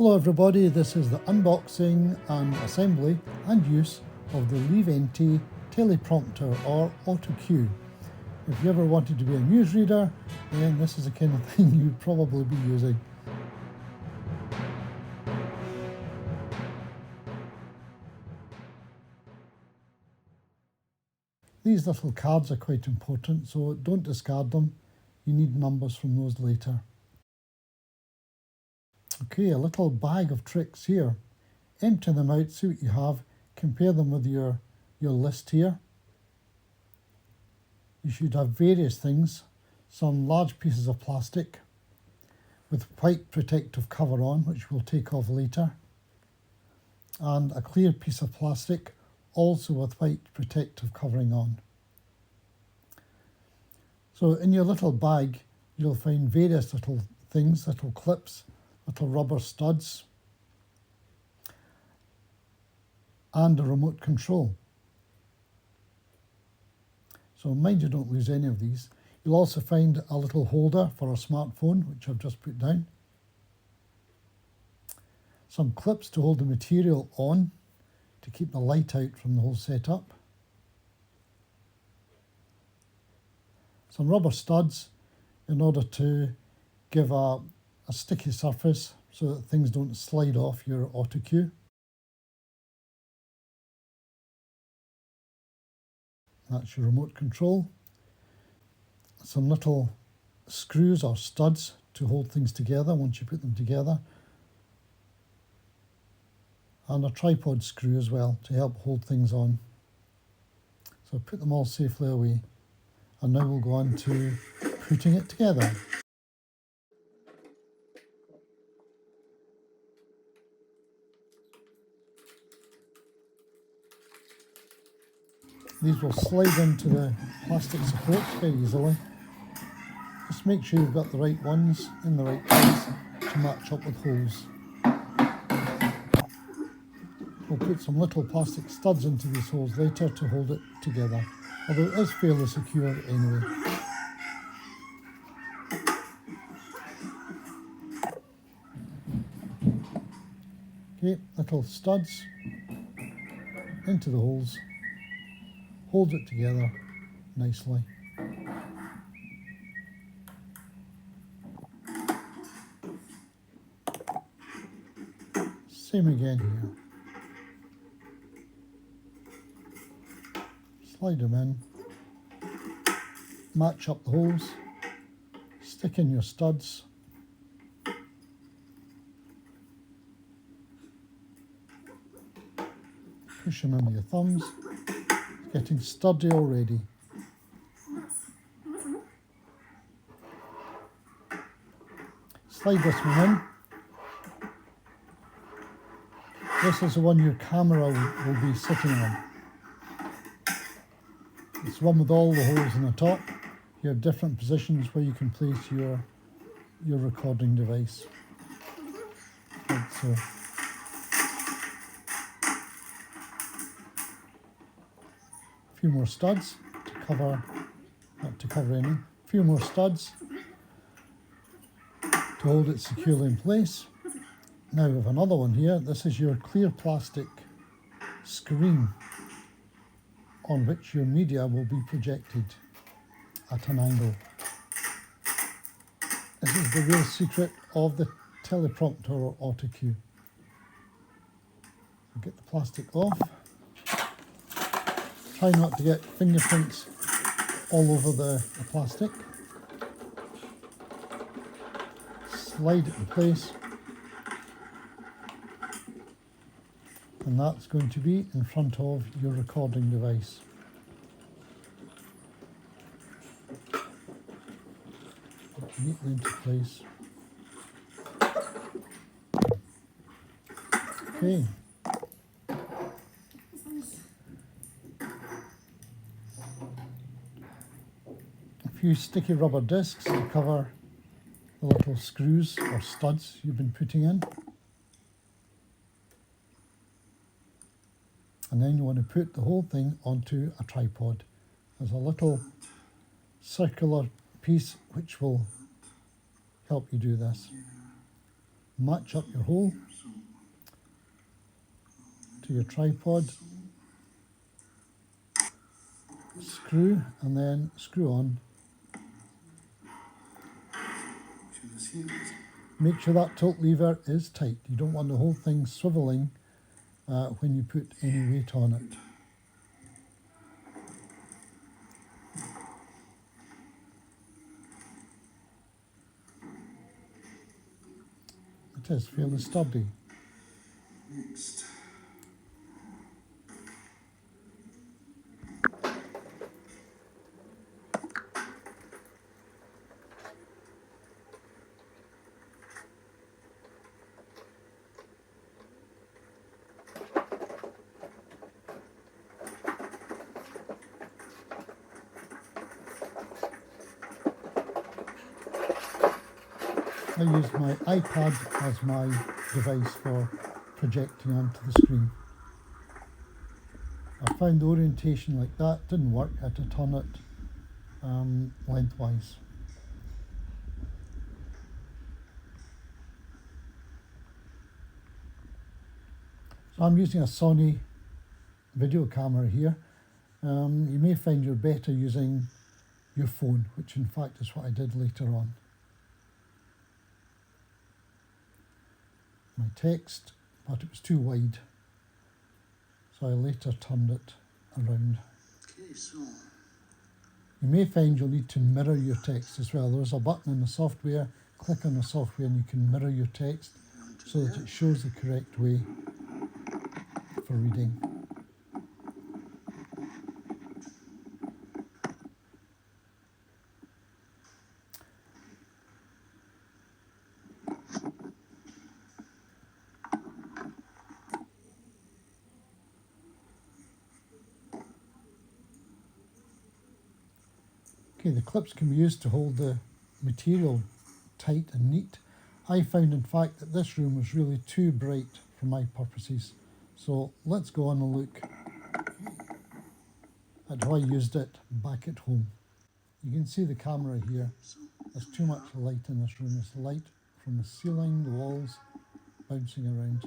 Hello everybody, this is the unboxing and assembly and use of the Leeventi Teleprompter or auto cue. If you ever wanted to be a newsreader, then this is the kind of thing you'd probably be using. These little cards are quite important, so don't discard them. You need numbers from those later. Okay, a little bag of tricks here. Empty them out, see what you have, compare them with your list here. You should have various things, some large pieces of plastic with white protective cover on, which we'll take off later, and a clear piece of plastic also with white protective covering on. So in your little bag you'll find various little things, little clips, little rubber studs, and a remote control. So mind you don't lose any of these. You'll also find a little holder for a smartphone, which I've just put down. Some clips to hold the material on to keep the light out from the whole setup. Some rubber studs in order to give a sticky surface so that things don't slide off your auto cue. That's your remote control. Some little screws or studs to hold things together once you put them together. And a tripod screw as well to help hold things on. So put them all safely away. And now we'll go on to putting it together. These will slide into the plastic supports very easily. Just make sure you've got the right ones in the right place to match up with holes. We'll put some little plastic studs into these holes later to hold it together, although it is fairly secure anyway. Okay, little studs into the holes. Holds it together nicely. Same again here. Slide them in, match up the holes, stick in your studs, push them in with your thumbs. Getting sturdy already. Slide this one in. This is the one your camera will be sitting on. It's one with all the holes in the top. You have different positions where you can place your recording device. Like so. Few more studs to cover, not to cover any, few more studs to hold it securely in place. Now we have another one here. This is your clear plastic screen on which your media will be projected at an angle. This is the real secret of the teleprompter or auto cue. Get the plastic off. Try not to get fingerprints all over the plastic. Slide it in place. And that's going to be in front of your recording device. Put it neatly into place. Okay. Few sticky rubber discs to cover the little screws or studs you've been putting in. And then you want to put the whole thing onto a tripod. There's a little circular piece which will help you do this. match up your hole to your tripod, screw, and then screw on. Make sure that tilt lever is tight. You don't want the whole thing swiveling when you put any weight on it. It is fairly sturdy. Next. I use my iPad as my device for projecting onto the screen. I found the orientation like that didn't work. I had to turn it lengthwise. So I'm using a Sony video camera here. You may find you're better using your phone, which in fact is what I did later on. My text, but it was too wide, so I later turned it around. Okay, so You may find you'll need to mirror your text as well. There's a button in the software, click on the software and you can mirror your text so that it shows the correct way for reading. Okay, the clips can be used to hold the material tight and neat. I found in fact that this room was really too bright for my purposes. So let's go on and look at how I used it back at home. You can see the camera here. There's too much light in this room. There's light from the ceiling, the walls, bouncing around.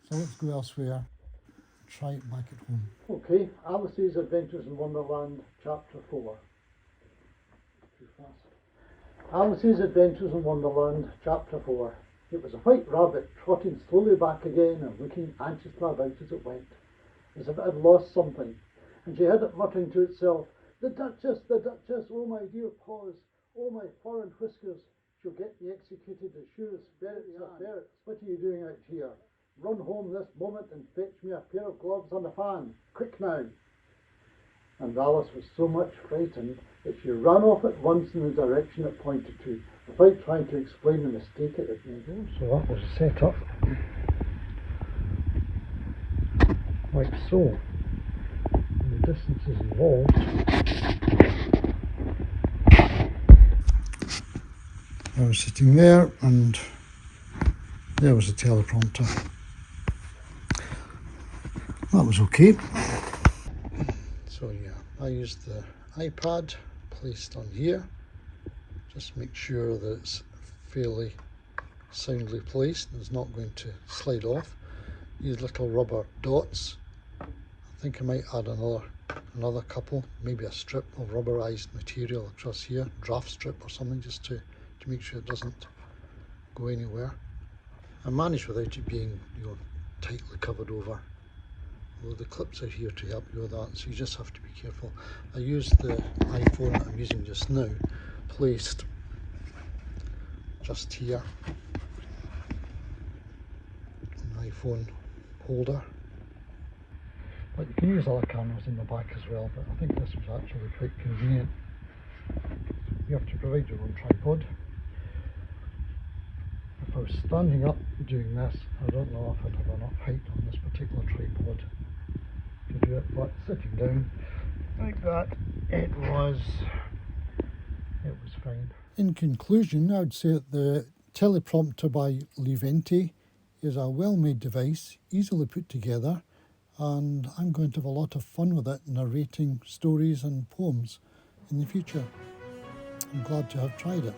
So let's go elsewhere and try it back at home. Okay, Alice's Adventures in Wonderland, Chapter 4. Too fast. Alice's Adventures in Wonderland, Chapter 4. It was a white rabbit trotting slowly back again and looking anxiously about as it went, as if it had lost something. And she heard it muttering to itself, the Duchess, oh my dear paws, oh my fur and whiskers, she'll get me executed as sure as ferrets are ferrets. What are you doing out here? Run home this moment and fetch me a pair of gloves and a fan, quick now. And Alice was so much frightened that she ran off at once in the direction it pointed to, without trying to explain the mistake it had made. So that was set up like so. And the distances involved. I was sitting there and there was a teleprompter. That was okay. So yeah, I used the iPad placed on here. Just make sure that it's fairly soundly placed and it's not going to slide off. Use little rubber dots. I think I might add another couple, maybe a strip of rubberized material across here, draft strip or something, just to make sure it doesn't go anywhere. I managed without it being, tightly covered over. Although the clips are here to help you with that, so you just have to be careful. I used the iPhone that I'm using just now, placed just here, an iPhone holder. But you can use other cameras in the back as well, but I think this was actually quite convenient. You have to provide your own tripod. If I was standing up doing this, I don't know if I'd have enough height on this particular tripod to do it, but sitting down like that, it was fine. In conclusion, I would say that the Teleprompter by Leeventi is a well-made device, easily put together, and I'm going to have a lot of fun with it, narrating stories and poems in the future. I'm glad to have tried it.